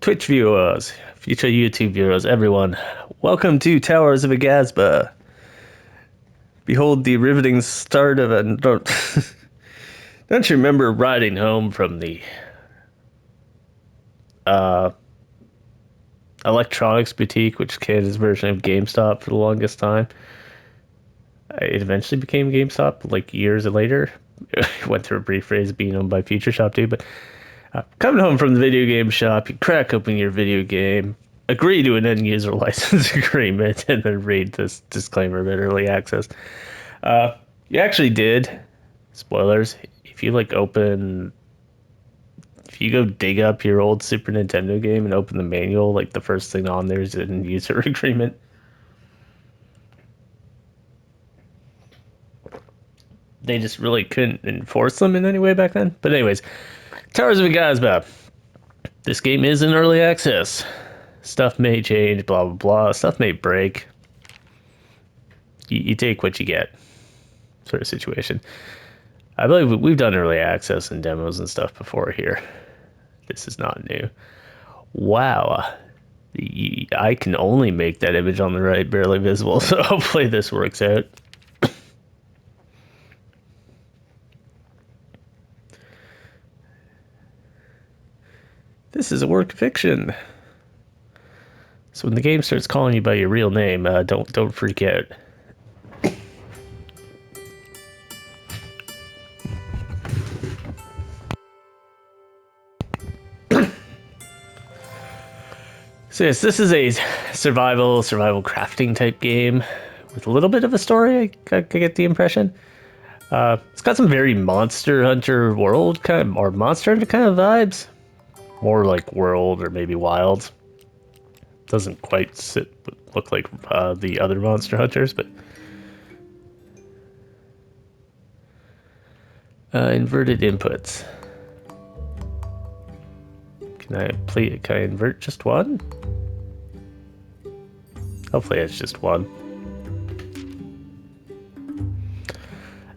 Twitch viewers, future YouTube viewers, everyone, welcome to Towers of Aghasba. Behold the riveting start of a... Don't you remember riding home from the electronics boutique, which is Canada's version of GameStop for the longest time? It eventually became GameStop, like years later. It went through a brief phase of being owned by Future Shop too, but coming home from the video game shop, you crack open your video game, agree to an end user license agreement, and then read this disclaimer about early access. You actually did. Spoilers. If you if you go dig up your old Super Nintendo game and open the manual, like the first thing on there is an end user agreement. They just really couldn't enforce them in any way back then. But anyways, Towers of Aghasba. This game is in early access. Stuff may change, blah, blah, blah. Stuff may break. You take what you get, sort of situation. I believe we've done early access and demos and stuff before here. This is not new. Wow. I can only make that image on the right barely visible, so hopefully this works out. This is a work of fiction. So when the game starts calling you by your real name, don't freak out. So yes, this is a survival crafting type game with a little bit of a story. I get the impression. It's got some very Monster Hunter World or Monster Hunter kind of vibes. More like World or maybe Wild. Doesn't quite look like the other Monster Hunters, but inverted inputs. Can I invert just one? Hopefully it's just one.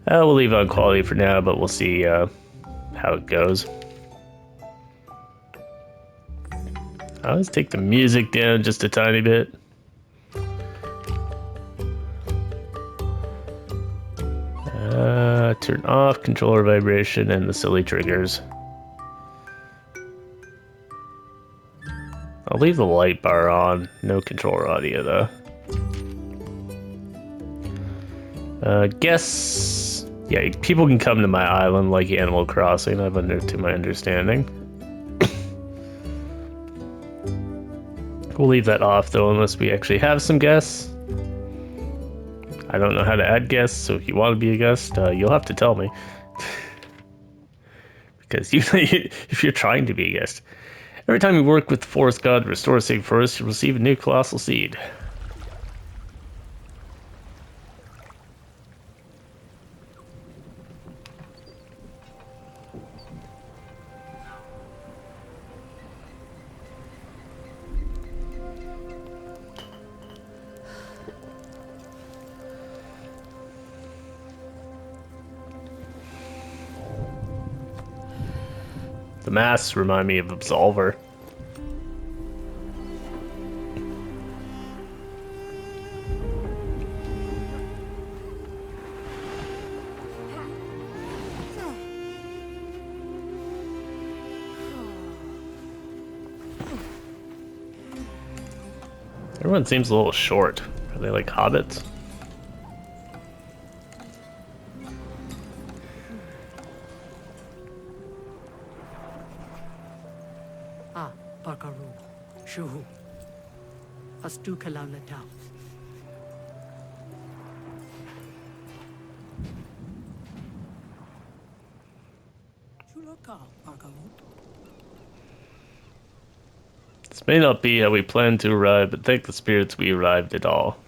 We'll leave on quality for now, but we'll see how it goes. Let's take the music down just a tiny bit. Turn off controller vibration and the silly triggers. I'll leave the light bar on. No controller audio though. Guess, yeah, people can come to my island like Animal Crossing. To my understanding. We'll leave that off though, unless we actually have some guests. I don't know how to add guests, so if you want to be a guest, you'll have to tell me. Because if you're trying to be a guest, every time you work with the forest god, restore a sacred forest, you'll receive a new colossal seed. The masks remind me of Absolver. Everyone seems a little short. Are they like hobbits? Shuhu. Astu Kalala Tau. This may not be how we planned to arrive, but thank the spirits we arrived at all.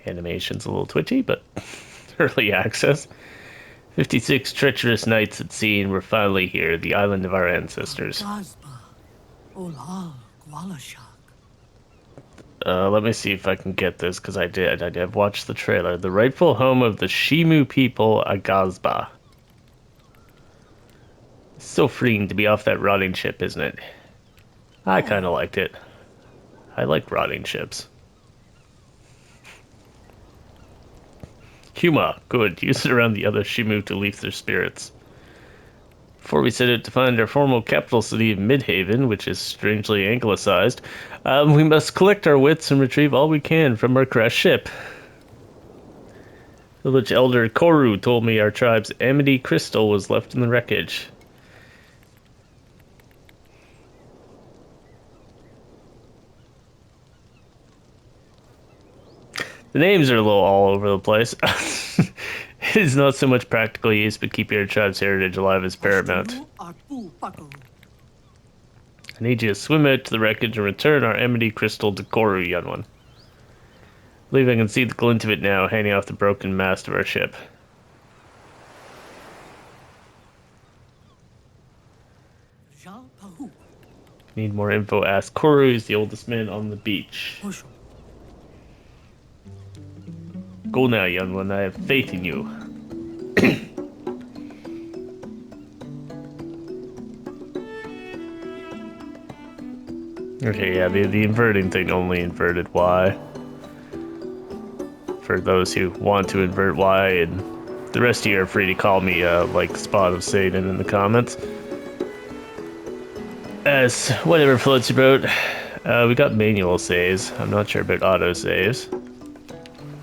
Animation's a little twitchy, but early access. 56 treacherous nights at sea, and we're finally here, the island of our ancestors. Let me see if I can get this, because I've watched the trailer. The rightful home of the Shimu people, Aghasba. It's so freeing to be off that rotting ship, isn't it? I kind of liked it. I like rotting ships. Kuma, good. Use it around the other Shimu to leaf their spirits. Before we set out to find our former capital city of Midhaven, which is strangely anglicized, we must collect our wits and retrieve all we can from our crashed ship. Village elder Koru told me our tribe's amity crystal was left in the wreckage. The names are a little all over the place. It is not so much practical use, but keeping our tribe's heritage alive is paramount. I need you to swim out to the wreckage and return our amity crystal to Koru, young one. I believe I can see the glint of it now, hanging off the broken mast of our ship. Need more info? Ask Koru. He's the oldest man on the beach. Go now, young one. I have faith in you. Okay, yeah, the inverting thing only inverted Y. For those who want to invert Y, and the rest of you are free to call me, like Spot of Satan in the comments. As whatever floats your boat. We got manual saves. I'm not sure about auto saves.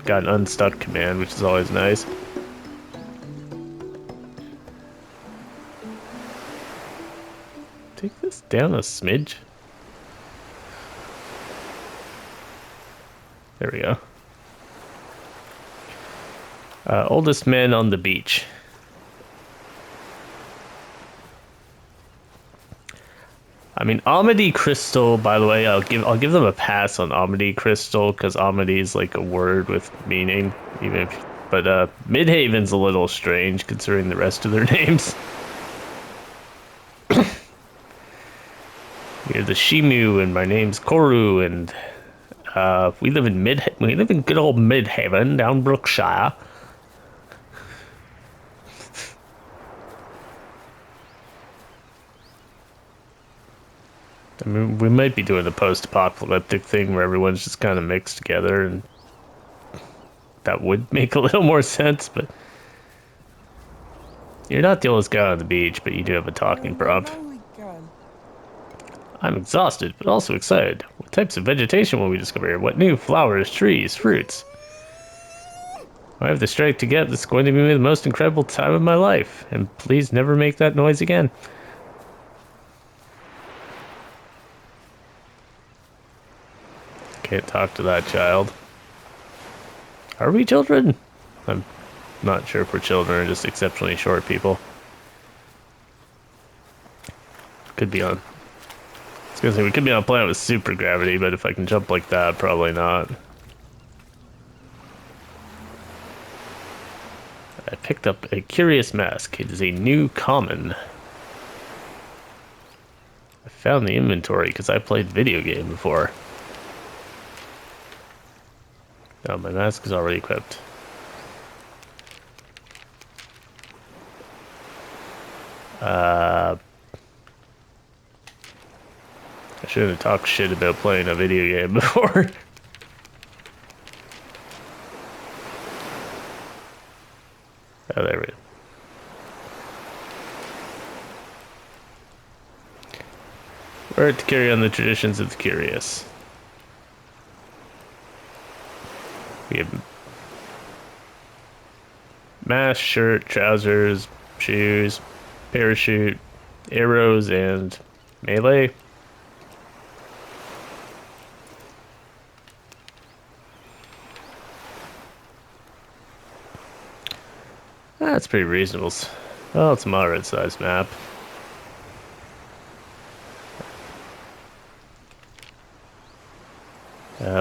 Got an unstuck command, which is always nice. Take this down a smidge. There we go. Oldest man on the beach. I mean, Amity Crystal, by the way, I'll give them a pass on Amity Crystal, because Amity is like a word with meaning, even if, but Midhaven's a little strange considering the rest of their names. You're the Shimu, and my name's Koru, and we live in good old Midhaven down Brookshire. I mean, we might be doing a post-apocalyptic thing where everyone's just kind of mixed together, and that would make a little more sense, but you're not the oldest guy on the beach, but you do have a talking prompt. I'm exhausted, but also excited. What types of vegetation will we discover here? What new flowers, trees, fruits? I have the strength to get. This is going to be the most incredible time of my life, and please never make that noise again. Can't talk to that child. Are we children? I'm not sure if we're children or just exceptionally short people. Could be on. I was gonna say we could be on a planet with super gravity, but if I can jump like that, probably not. I picked up a curious mask. It is a new common. I found the inventory because I played video game before. Oh, my mask is already equipped. I shouldn't have talked shit about playing a video game before. Oh, there we go. We're to carry on the traditions of the curious. We have mask, shirt, trousers, shoes, parachute, arrows, and melee. That's pretty reasonable. Well, it's a moderate-sized map.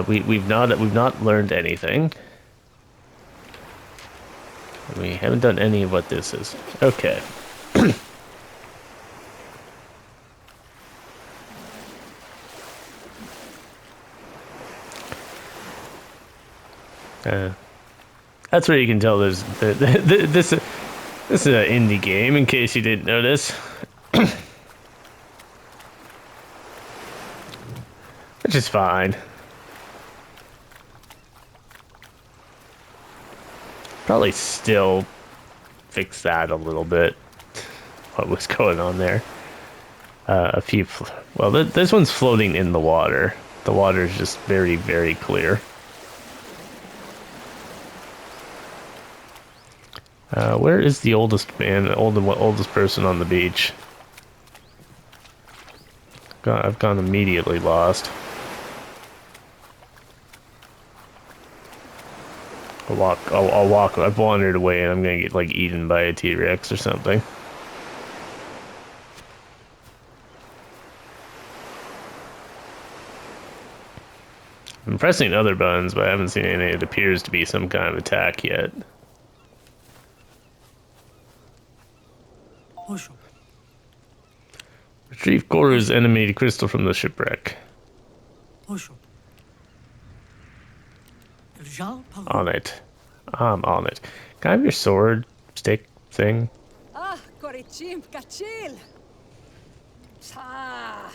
We've not learned anything. We haven't done any of what this is. Okay. That's where you can tell there's this is an indie game. In case you didn't notice, Which is fine. Probably still fix that a little bit. What was going on there? A few. Well, this one's floating in the water. The water is just very, very clear. Where is the oldest man, oldest person on the beach? I've gone immediately lost. I'll walk. I've wandered away and I'm gonna get like eaten by a T-Rex or something. I'm pressing other buttons, but I haven't seen any. It appears to be some kind of attack yet. Osho. Retrieve Goru's animated crystal from the shipwreck. Osho. Jean Paru. On it. I'm on it. Can I have your sword stick thing? Ah, Korichim Kachil. Sa.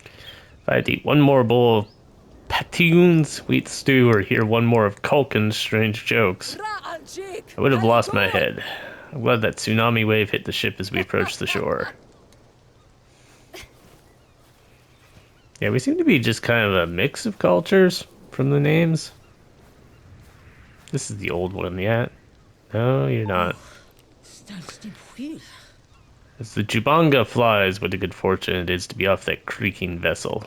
If I had to eat one more bowl of Patoon's wheat stew or hear one more of Culkin's strange jokes, I would have lost my head. I'm glad that tsunami wave hit the ship as we approached the shore. Yeah, we seem to be just kind of a mix of cultures from the names. This is the old one, yeah? No, you're not. As the Jubanga flies, what a good fortune it is to be off that creaking vessel.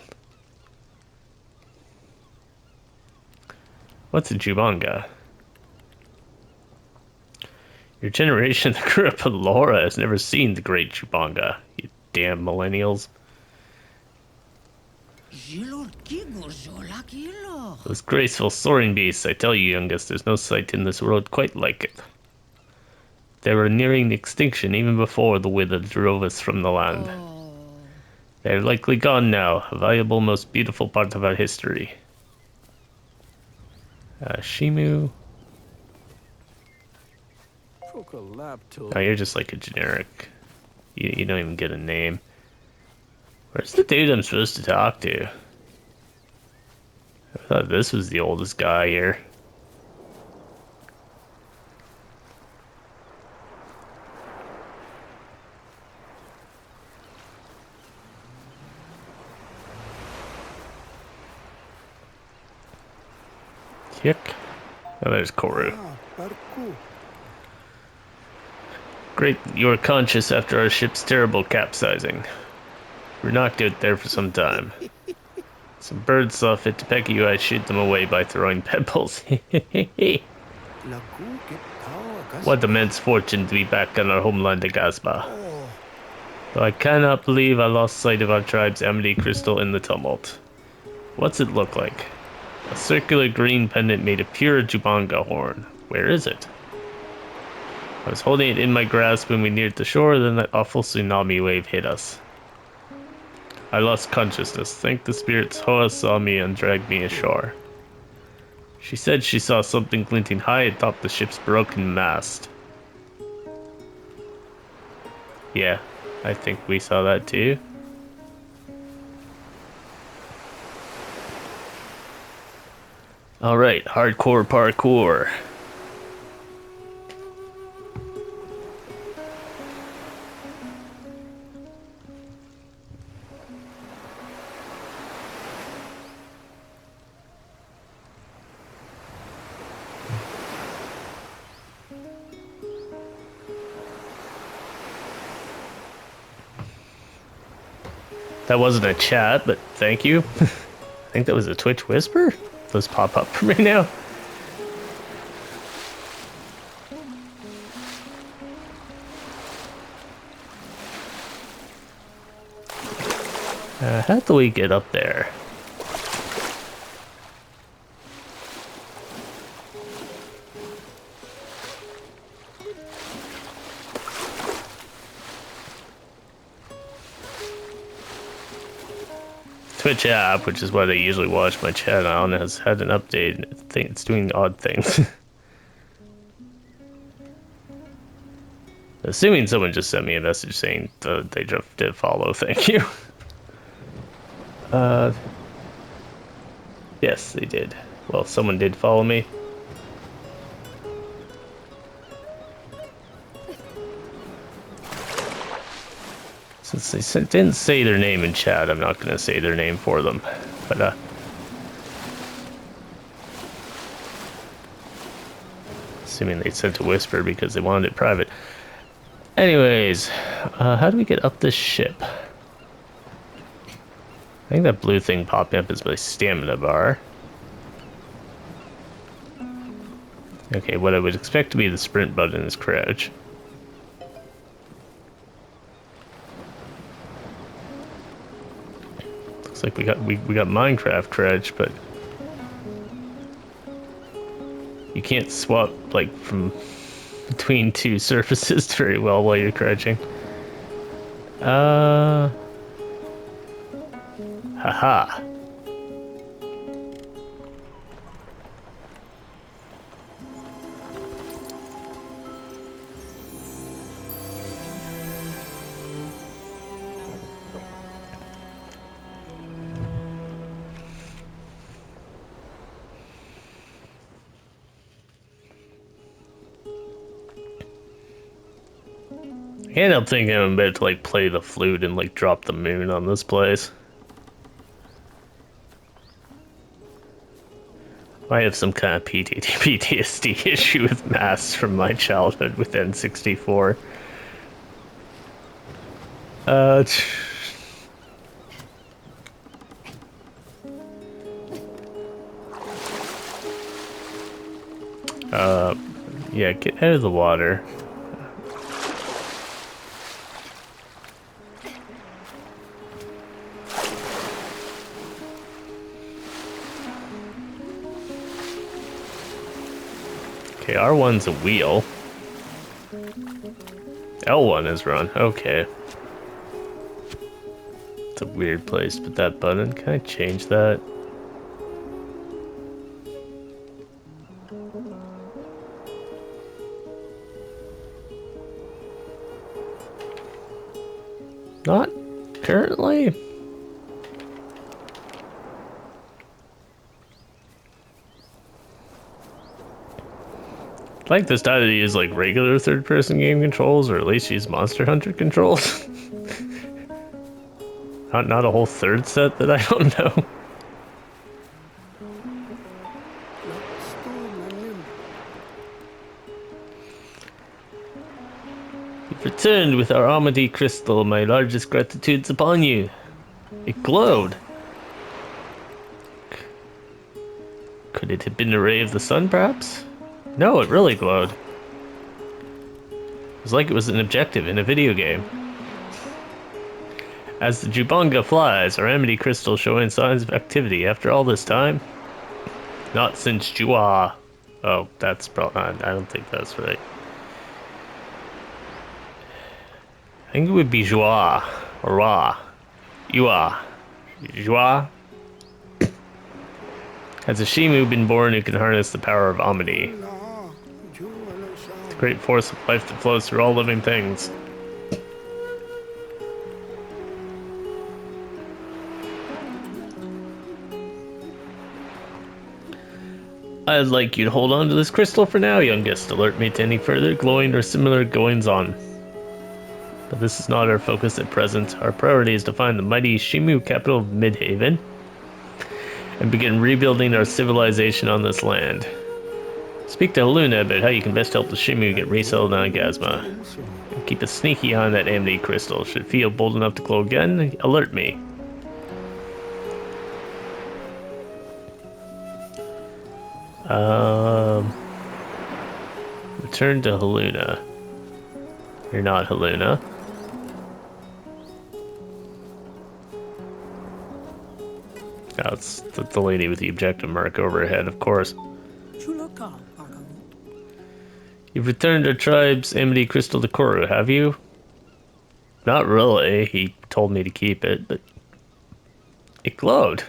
What's a Jubanga? Your generation that grew up in Laura has never seen the great Jubanga, you damn millennials. Those graceful soaring beasts, I tell you, youngest, there's no sight in this world quite like it. They were nearing extinction even before the weather drove us from the land. They're likely gone now, a valuable, most beautiful part of our history. Shimu. Oh, you're just like a generic. You don't even get a name. Where's the dude I'm supposed to talk to? I thought this was the oldest guy here. Kick. Oh, there's Koru. Great, you were conscious after our ship's terrible capsizing. We were knocked out there for some time. Some birds saw fit to peck you, I shoot them away by throwing pebbles. What immense fortune to be back on our homeland, Aghasba. Though I cannot believe I lost sight of our tribe's amity crystal in the tumult. What's it look like? A circular green pendant made of pure Jubanga horn. Where is it? I was holding it in my grasp when we neared the shore, then that awful tsunami wave hit us. I lost consciousness. Thank the spirits Hoa saw me and dragged me ashore. She said she saw something glinting high atop the ship's broken mast. Yeah, I think we saw that too. Alright, hardcore parkour. That wasn't a chat, but thank you. I think that was a Twitch whisper. Those pop up for me now. How do we get up there? Twitch app, which is what I usually watch my chat on, has had an update. I think it's doing odd things. Assuming someone just sent me a message saying they just did follow. Thank you. Uh, yes, they did. Well, someone did follow me. Since they didn't say their name in chat, I'm not going to say their name for them. But, assuming they sent a whisper because they wanted it private. Anyways, how do we get up this ship? I think that blue thing popping up is my stamina bar. Okay, what I would expect to be the sprint button is crouch. Looks like we got Minecraft crouch, but you can't swap like from between two surfaces very well while you're crouching. Haha. I can't help thinking I'm about to like play the flute and like drop the moon on this place. I have some kind of PTSD issue with masks from my childhood with N64. Yeah, get out of the water. Okay, R1's a wheel. L1 is run. Okay. It's a weird place to put that button. Can I change that? Not currently. I'd like this time to use like regular third-person game controls, or at least use Monster Hunter controls. Not a whole third set that I don't know. You've returned with our Amity crystal. My largest gratitude's upon you. It glowed. Could it have been a ray of the sun, perhaps? No, it really glowed. It was like it was an objective in a video game. As the Jubanga flies, our Amity crystal showing signs of activity after all this time? Not since Jua. Oh, that's probably... I don't think that's right. I think it would be Joie, or Ra. Yua. Joie? Has a Shimu been born who can harness the power of Amity? The great force of life that flows through all living things. I'd like you to hold on to this crystal for now, youngest. Alert me to any further glowing or similar goings-on. But this is not our focus at present. Our priority is to find the mighty Shimu capital of Midhaven and begin rebuilding our civilization on this land. Speak to Haluna about how you can best help the Shimu get resettled on Aghasba. And keep a sneaky eye on that Amity crystal. Should it feel bold enough to glow again, alert me. Return to Haluna. You're not Haluna. Oh, it's the lady with the objective mark over her head, of course. You've returned our tribe's Amity crystal to Koru, have you? Not really. He told me to keep it, but it glowed.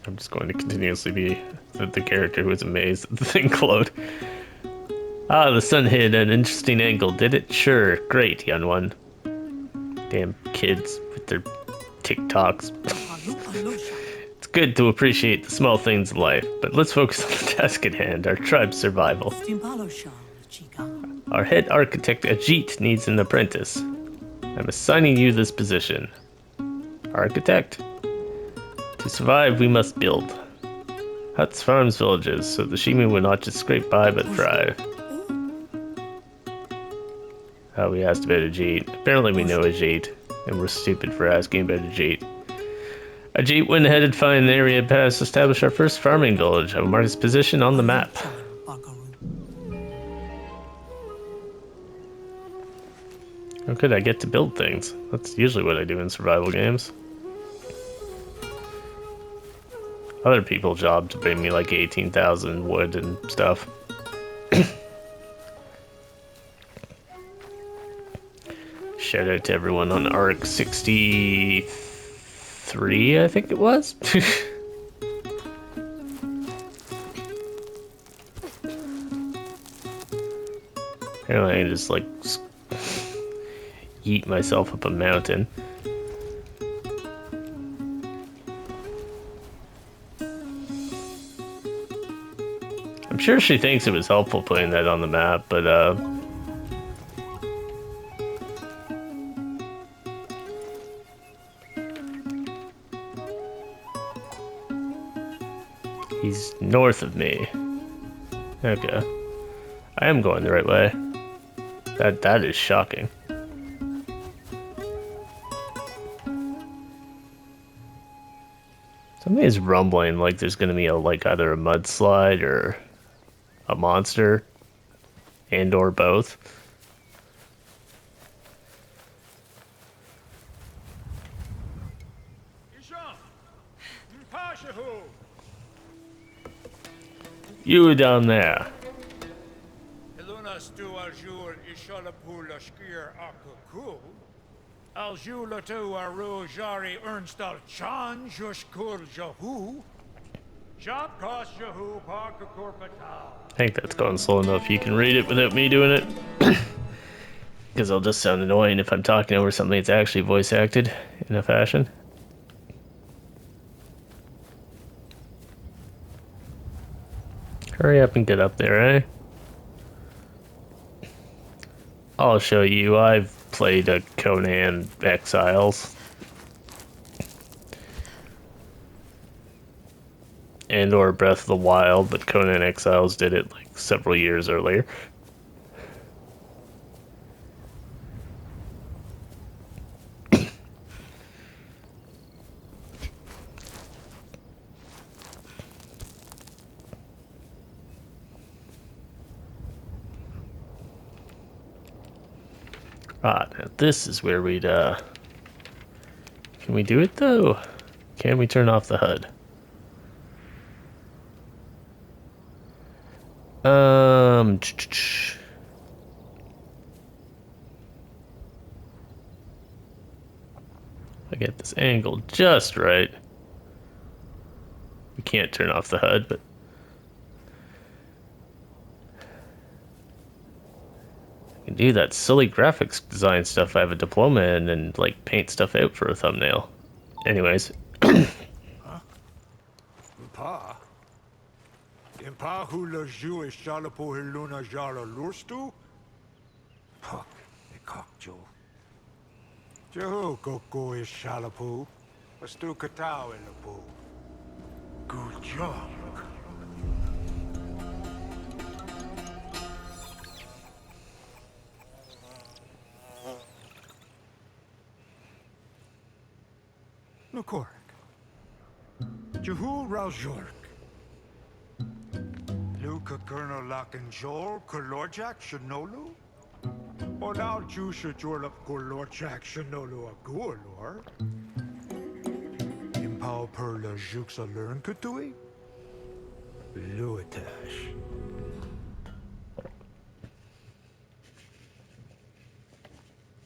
I'm just going to continuously be the character who was amazed that the thing glowed. Ah, the sun hit at an interesting angle, did it? Sure, great, young one. Damn kids with their TikToks. Alu alusha. It's good to appreciate the small things in life, but let's focus on the task at hand, our tribe's survival. Stimpalosha, chica. Our head architect Ajit needs an apprentice. I'm assigning you this position. Architect? To survive, we must build. Huts, farms, villages, so the Shimu will not just scrape by but thrive. Oh, we asked about Ajit. Apparently we know Ajit, and we're stupid for asking about Ajit. Ajit went ahead and found an area past establish our first farming village. I will mark its position on the map. How could I get to build things? That's usually what I do in survival games. Other people's jobs bring me like 18,000 wood and stuff. Shout out to everyone on ARC 63, I think it was. Apparently I just like yeet myself up a mountain. I'm sure she thinks it was helpful putting that on the map, but he's north of me. Okay. I am going the right way. That is shocking. Something is rumbling like there's gonna be either a mudslide or a monster, and or both. You down there. I think that's going slow enough. You can read it without me doing it. Because I'll just sound annoying if I'm talking over something that's actually voice acted in a fashion. Hurry up and get up there, eh? I'll show you. I've played a Conan Exiles. And or Breath of the Wild, but Conan Exiles did it like several years earlier. Ah, now this is where we'd, Can we do it, though? Can we turn off the HUD? I get this angle just right. We can't turn off the HUD, but... do that silly graphics design stuff I have a diploma in and like paint stuff out for a thumbnail. Anyways. Pa? Impa hula Jewish jalapo hiluna jala lurstu? Puck, the cockjo. Jehu koko is shalapo. Astu katao in the po. Good job. Nukork. Jehu Raljork. Luka Colonel Lakin Jol, Kolorjak Shanolu? Or now Jusha Jorlap Kolorjak Shanolu Agulor? Impao Perla Juxa Learn Kutui? Luatash.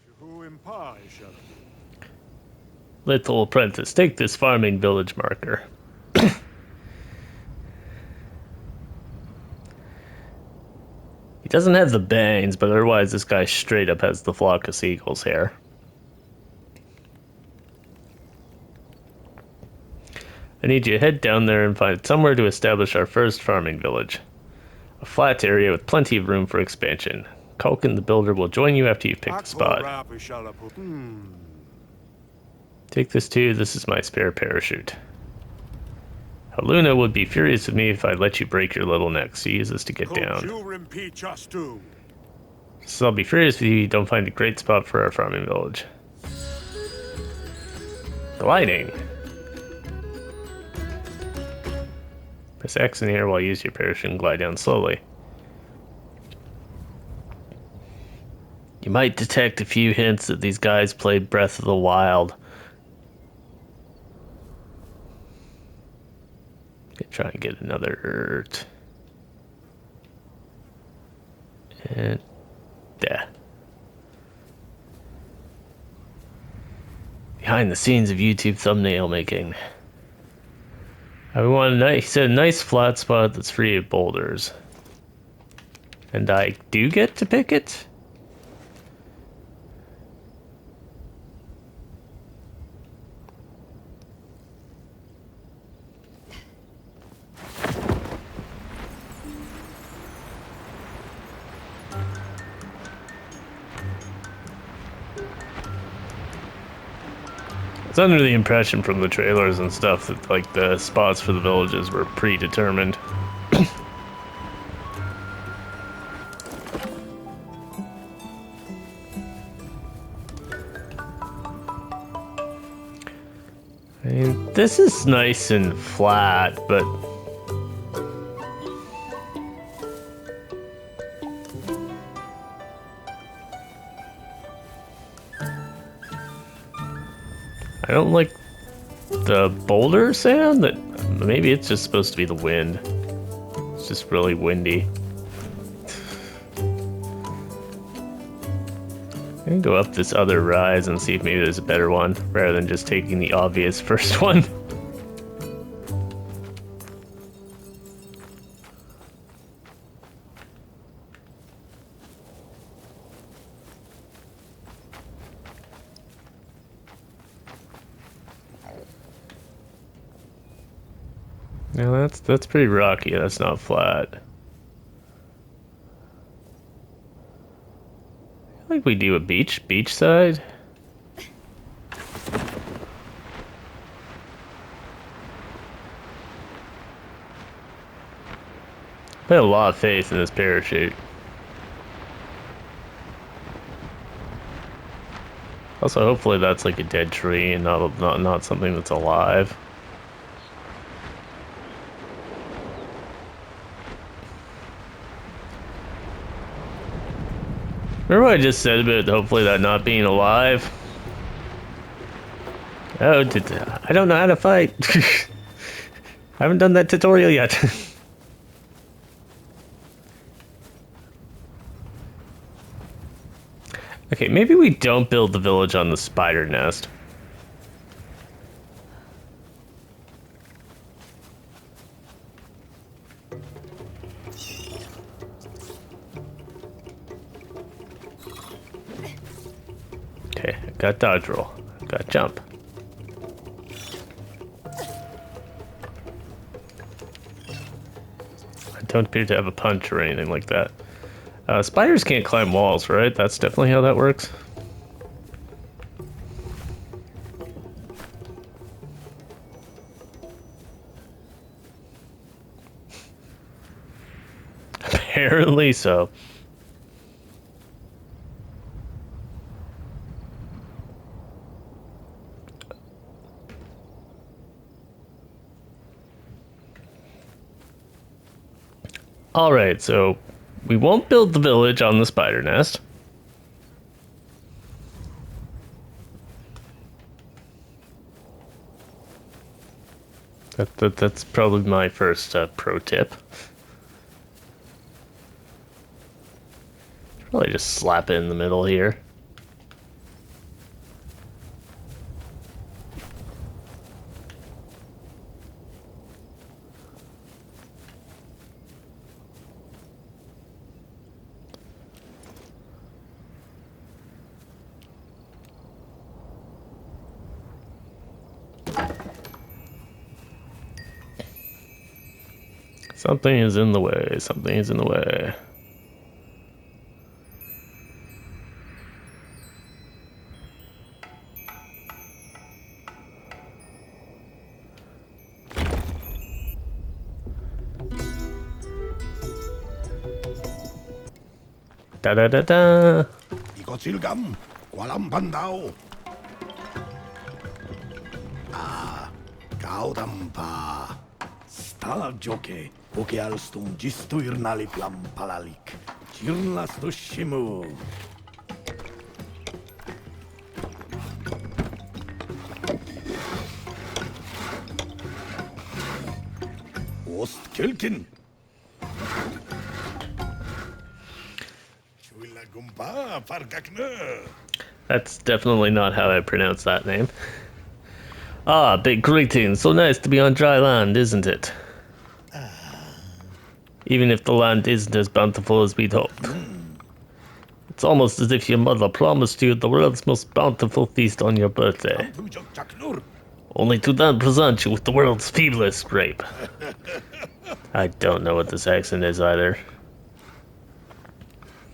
Jehu Impa Ishala. Little apprentice, take this farming village marker. He doesn't have the bangs, but otherwise this guy straight up has the flock of seagulls hair. I need you to head down there and find somewhere to establish our first farming village. A flat area with plenty of room for expansion. Culkin the Builder will join you after you've picked a spot. Take this too, this is my spare parachute. Haluna would be furious with me if I let you break your little neck, so use this to get down. So I'll be furious with you if you don't find a great spot for our farming village. Gliding. Press X in the air while you use your parachute and glide down slowly. You might detect a few hints that these guys played Breath of the Wild. Try and get another Urt. And there. Behind the scenes of YouTube thumbnail making. I want he said a nice flat spot that's free of boulders. And I do get to pick it? I was under the impression from the trailers and stuff that like the spots for the villages were predetermined. I mean, this is nice and flat, but I don't like the boulder sound. That maybe it's just supposed to be the wind. It's just really windy. I can go up this other rise and see if maybe there's a better one, rather than just taking the obvious first one. Yeah, that's pretty rocky. That's not flat. I think we do a beach side. I have a lot of faith in this parachute. Also, hopefully that's like a dead tree and not something that's alive. Remember what I just said about hopefully that not being alive? Oh, I don't know how to fight. I haven't done that tutorial yet. Okay, maybe we don't build the village on the spider nest. Okay, I got dodge roll. I got jump. I don't appear to have a punch or anything like that. Spiders can't climb walls, right? That's definitely how that works. Apparently so. Alright, so we won't build the village on the spider nest. That's probably my first pro tip. Probably just slap it in the middle here. Something is in the way. Something is in the way. Da da da da. 이거 질감 꽈람반다오. Gaudampa. Sta joke. Poke alstum gisto irnali plam palalik. Cirnas to shimu. Ost kelkin. Chuila gumpa parkakne. That's definitely not how I pronounce that name. Ah, big greetings. So nice to be on dry land, isn't it? Even if the land isn't as bountiful as we'd hoped. It's almost as if your mother promised you the world's most bountiful feast on your birthday, Pujok jaknur. only to then present you with the world's feeblest grape. I don't know what this accent is either.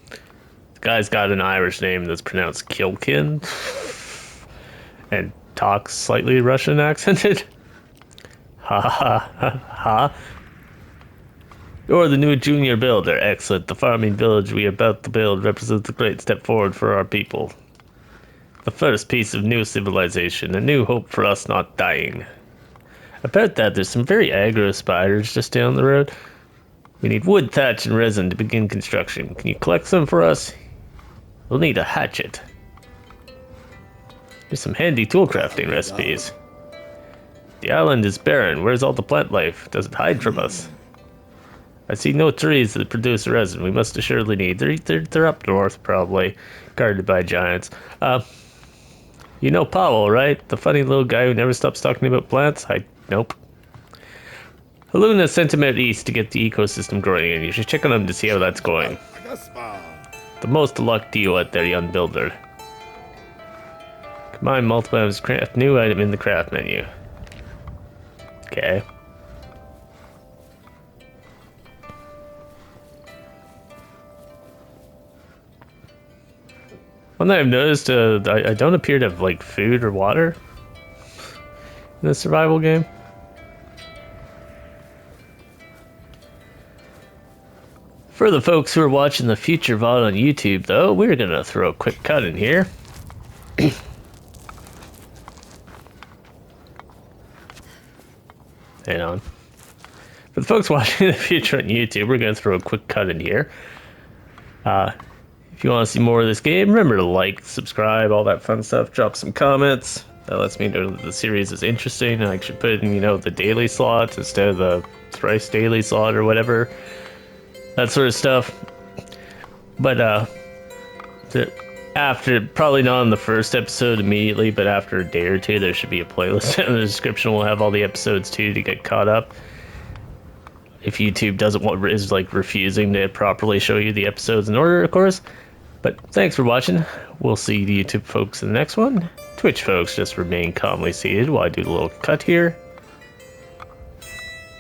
The guy's got an Irish name that's pronounced Kilkin, and talks slightly Russian accented. Ha ha ha ha. You're the new junior builder. Excellent. The farming village we are about to build represents a great step forward for our people. The first piece of new civilization, a new hope for us not dying. About that, there's some very aggro spiders just down the road. We need wood, thatch, and resin to begin construction. Can you collect some for us? We'll need a hatchet. There's some handy tool crafting recipes. The island is barren. Where's all the plant life? Does it hide from us? I see no trees that produce resin. We must assuredly need. They're up north, probably, guarded by giants. You know Powell, right? The funny little guy who never stops talking about plants? Nope. Haluna sent him out east to get the ecosystem growing, and you should check on him to see how that's going. Aghasba. The most luck to you out there, young builder. Combine multiple items, craft new item in the craft menu. Okay. One thing I've noticed, I don't appear to have, like, food or water in the survival game. For the folks who are watching the future VOD on YouTube, though, we're gonna throw a quick cut in here. Hang on. For the folks watching the future on YouTube, we're gonna throw a quick cut in here. If you want to see more of this game, remember to like, subscribe, all that fun stuff. Drop some comments. That lets me know that the series is interesting, and I should put it in, the daily slot instead of the thrice daily slot or whatever. That sort of stuff. But after, probably not on the first episode immediately, but after a day or two, there should be a playlist in the description. We'll have all the episodes too to get caught up. If YouTube is like refusing to properly show you the episodes in order, of course. But thanks for watching. We'll see the YouTube folks in the next one. Twitch folks, just remain calmly seated while I do the little cut here.